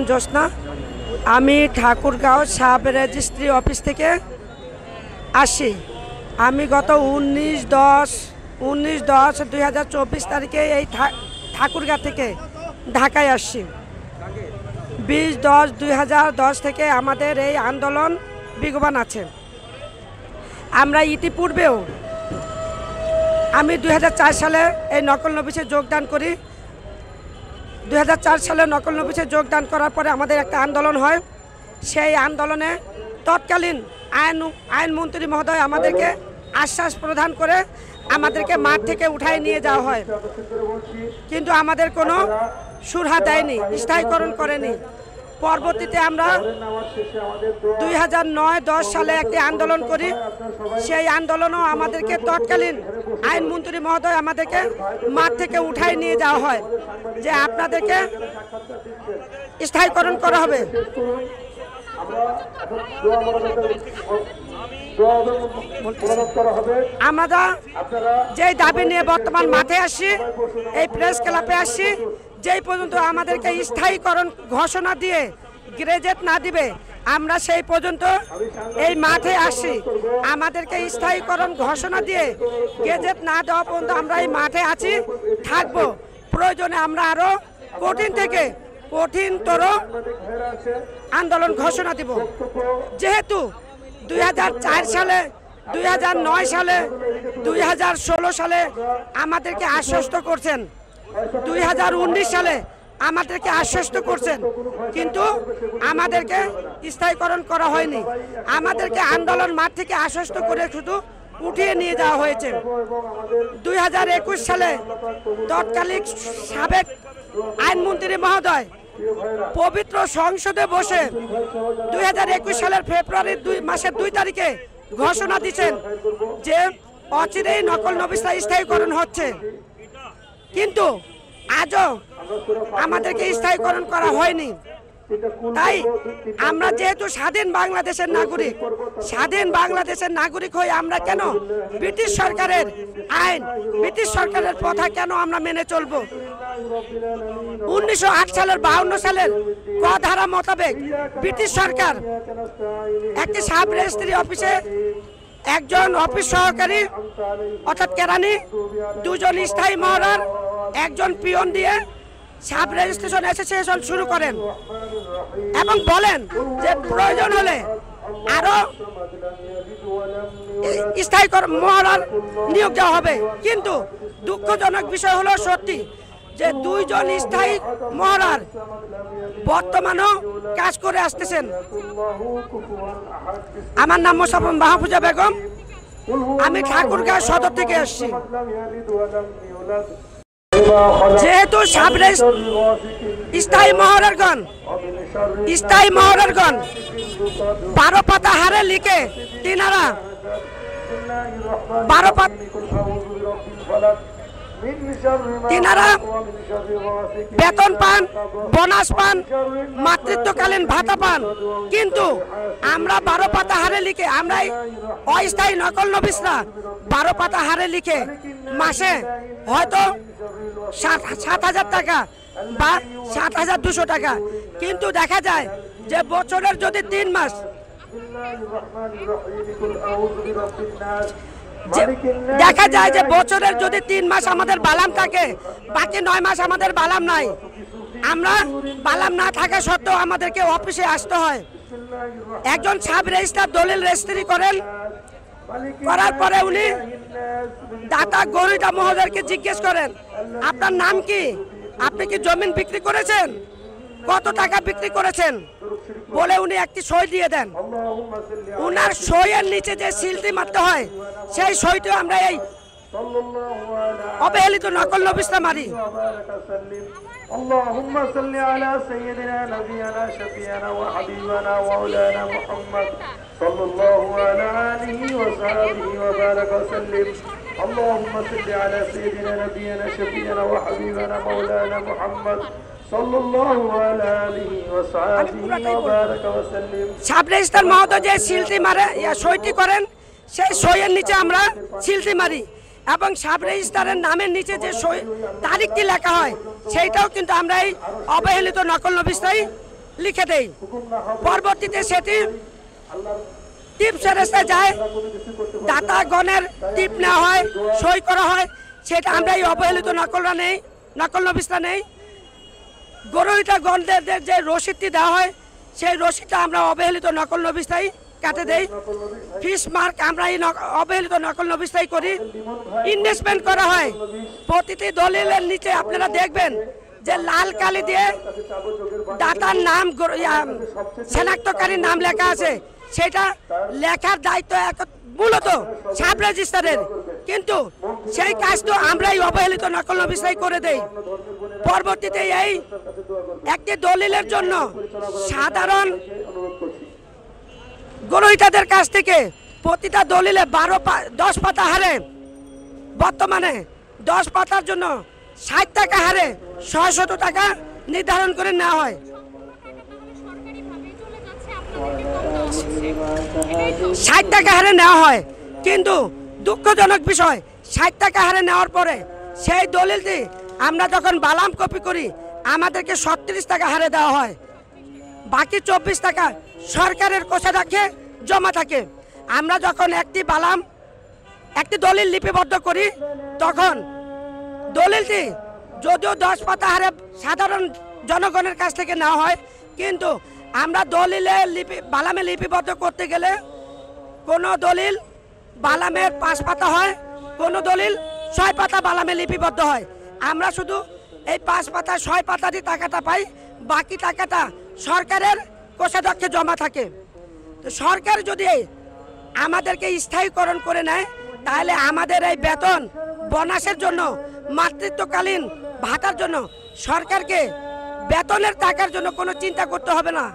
জ্যোৎস্না। আমি Thakurgaon sub registry office থেকে আসি। আমি গত 19/10/2024 তারিখে এই ঠাকুরগাঁ থেকে ঢাকায় আসছি। 20/10/2010 থেকে আমাদের এই আন্দোলন বিগবান আছে। আমরা ইতিপূর্বেও আমি 2004 সালে এই নকল নবিশে যোগদান করি। 2004 সালে নকল নবিশে যোগদান করার পরে আমাদের একটা আন্দোলন হয়। সেই আন্দোলনে তৎকালীন আইনমন্ত্রী মহোদয় আমাদেরকে আশ্বাস প্রদান করে আমাদেরকে মাঠ থেকে উঠায় নিয়ে যাওয়া হয়, কিন্তু আমাদের কোনো সুরাহা দেয়নি, স্থায়ীকরণ করেনি। পরবর্তীতে আমরা 2009-10 সালে একটি আন্দোলন করি। সেই আন্দোলনও আমাদেরকে তৎকালীন আইনমন্ত্রী মহোদয় আমাদেরকে মাঠ থেকে উঠায় নিয়ে যাওয়া হয় যে আপনাদেরকে স্থায়ীকরণ করা হবে। আমরা যেই দাবি নিয়ে বর্তমান মাঠে আসি, এই প্রেস ক্লাবে আসি, যেই পর্যন্ত আমাদেরকে স্থায়ীকরণ ঘোষণা দিয়ে গ্রেজেট না দিবে আমরা সেই পর্যন্ত এই মাঠে আসি। আমাদেরকে স্থায়ীকরণ ঘোষণা দিয়ে গেজেট না দেওয়া পর্যন্ত আমরা এই মাঠে আছি, থাকবো। প্রয়োজনে আমরা আরো কঠিন থেকে কঠিনতর আন্দোলন ঘোষণা দিব। যেহেতু 2004 সালে, 2009 সালে, 2016 সালে আমাদেরকে আশ্বস্ত করছেন, 2019 সালে আমাদেরকে আশ্বস্ত করছেন, কিন্তু আমাদেরকে স্থায়ীকরণ করা হয়নি। আমাদেরকে আন্দোলন মাঠ থেকে আশ্বস্ত করে শুধু উঠিয়ে নিয়ে যাওয়া হয়েছে। 2021 সালে তৎকালীন সাবেক আইনমন্ত্রী মহোদয় পবিত্র সংসদে বসে 2021 সালের ফেব্রুয়ারি মাসের 2 তারিখে ঘোষণা দিচ্ছেন যে অচিরেই নকল নবিশটা স্থায়ীকরণ হচ্ছে, কিন্তু আজও আমাদেরকে স্থায়ীকরণ করা হয়নি। তাই আমরা যেহেতু স্বাধীন বাংলাদেশের নাগরিক হয়ে আমরা কেন ব্রিটিশ সরকারের আইন, ব্রিটিশ সরকারের কথা কেন আমরা মেনে চলবো? 1908 সালের 52 সালের ক ধারা মোতাবেক ব্রিটিশ সরকার একটি সাব রেজিস্ট্রি অফিসে একজন অফিস সহকারী অর্থাৎ কেরানি, 2 জন স্থায়ী মহড়ার, 1 জন পিয়ন দিয়ে সাব রেজিস্ট্রেশন অ্যাসোসিয়েশন শুরু করেন এবং বলেন যে প্রয়োজন হলে আরো স্থায়ী মহড়ার নিয়োগ দেওয়া হবে। কিন্তু দুঃখজনক বিষয় হলো সত্যি যে 2 জন স্থায়ী মহড়ার বর্তমানেও কাজ করে আসতেছেন। আমার নাম মোসাফম মাহফুজা বেগম, আমি ঠাকুরগাঁও সদর থেকে আসছি। যেহেতু স্থায়ী মহড়ারগণ 12 পাতা হারে লিখে তিনারা 12 পাতা বেতন পান, বোনাস পান, মাতৃত্বকালীন ভাতা পান, কিন্তু আমরা 12 পাতা হারে লিখে, আমরা অস্থায়ী নকল নবিশরা 12 পাতা হারে লিখে মাসে হয়তো 7,000 টাকা বা 7,200 টাকা, কিন্তু দেখা যায় যে বছরের যদি 3 মাস দেখা যায় যে বছরের যদি 3 মাস আমাদের বালাম থাকে, বাকি 9 মাস আমাদের বালাম নাই। আমরা বালাম না থাকা সত্ত্বেও আমাদেরকে অফিসে আসতে হয়। একজন সাব রেজিস্ট্রার দলিল রেজিস্ট্রি করার পরে উনি দাতা গরিদা মহোদয়কে জিজ্ঞেস করেন আপনার নাম কি, আপনি কি জমিন বিক্রি করেছেন, কত টাকা বিক্রি করেছেন বলে উনি একটি সই দিয়ে দেন। উনার সইয়ের নিচে যে সিলটি মারতে হয় সেই সইটি আমরা এই অবহেলিত নকল নবিশটা মারি। اللهم صل على سيدنا نبينا شفيعنا وحبيبنا ومولانا محمد صلى الله على آله وصحبه وبارك وسلم. اللهم صل على سيدنا نبينا شفيعنا وحبيبنا مولانا محمد صلى الله على آله وصحبه وبارك وسلم. সাব রেজিস্ট্রার মহোদয় যে সিলটি মারে, সইটি করেন, সেই সইয়ের নিচে আমরা সিলটি মারি এবং সাব রেজিস্ট্রারের নামের নিচে যে সই তারিখটি লেখা হয় সেইটাও কিন্তু আমরা এই অবহেলিত নকল নবিশটাই লিখে দেই, পরবর্তীতে সেটি টিপ ফেরেস্তায় যায়, দাতাগণের টিপ নেওয়া হয়, সই করা হয়, সেটা আমরা এই অবহেলিত নকল নবিসটা নেই। গ্রহীতা গণদের যে রসিদটি দেওয়া হয় সেই রসিদটা আমরা অবহেলিত নকল নবিসটাই কাটে দেই। ফিস মার্ক আমরা এই অবহেলিত নকল নবিসটাই করি। ইনভেস্টমেন্ট করা হয়, প্রতিটি দলিলের নিচে আপনারা দেখবেন যে লাল কালি দিয়ে দাতার নাম শনাক্তকারীর নাম লেখা আছে, সেটা লেখার দায়িত্ব মূলত সাব রেজিস্ট্রারের, কিন্তু সেই কাজ তো আমরাই অবহেলিত নকল নবিসটাই করে দেই। পরবর্তীতে এই একটি দলিলের জন্য সাধারণ গ্রহীতাদের কাছ থেকে প্রতিটা দলিলে 10 পাতা হারে, বর্তমানে 10 পাতার জন্য 60 টাকা হারে 600 টাকা নির্ধারণ করে নেওয়া হয়। 60 টাকা হারে নেওয়া হয়, কিন্তু দুঃখজনক বিষয় 60 টাকা হারে নেওয়ার পরে সেই দলিলটি আমরা যখন বালাম কপি করি আমাদেরকে 37 টাকা হারে দেওয়া হয়, বাকি 24 টাকা সরকারের কোষাধ্যক্ষে জমা থাকে। আমরা যখন একটি দলিল লিপিবদ্ধ করি তখন দলিলটি যদিও 10 পাতা হারে সাধারণ জনগণের কাছ থেকে নেওয়া হয়, কিন্তু আমরা দলিলে বালামে লিপিবদ্ধ করতে গেলে কোনো দলিল বালামের 5 পাতা হয়, কোনো দলিল 6 পাতা বালামে লিপিবদ্ধ হয়। আমরা শুধু এই 5 পাতা 6 পাতা দিয়ে টাকাটা পাই, বাকি টাকাটা সরকারের কোষাধ্যক্ষে জমা থাকে। তো সরকার যদি আমাদেরকে স্থায়ীকরণ করে নেয় তাহলে আমাদের এই বেতন বোনাসের জন্য, মাতৃত্বকালীন ভাতার জন্য সরকারকে বেতনের টাকার জন্য কোনো চিন্তা করতে হবে না।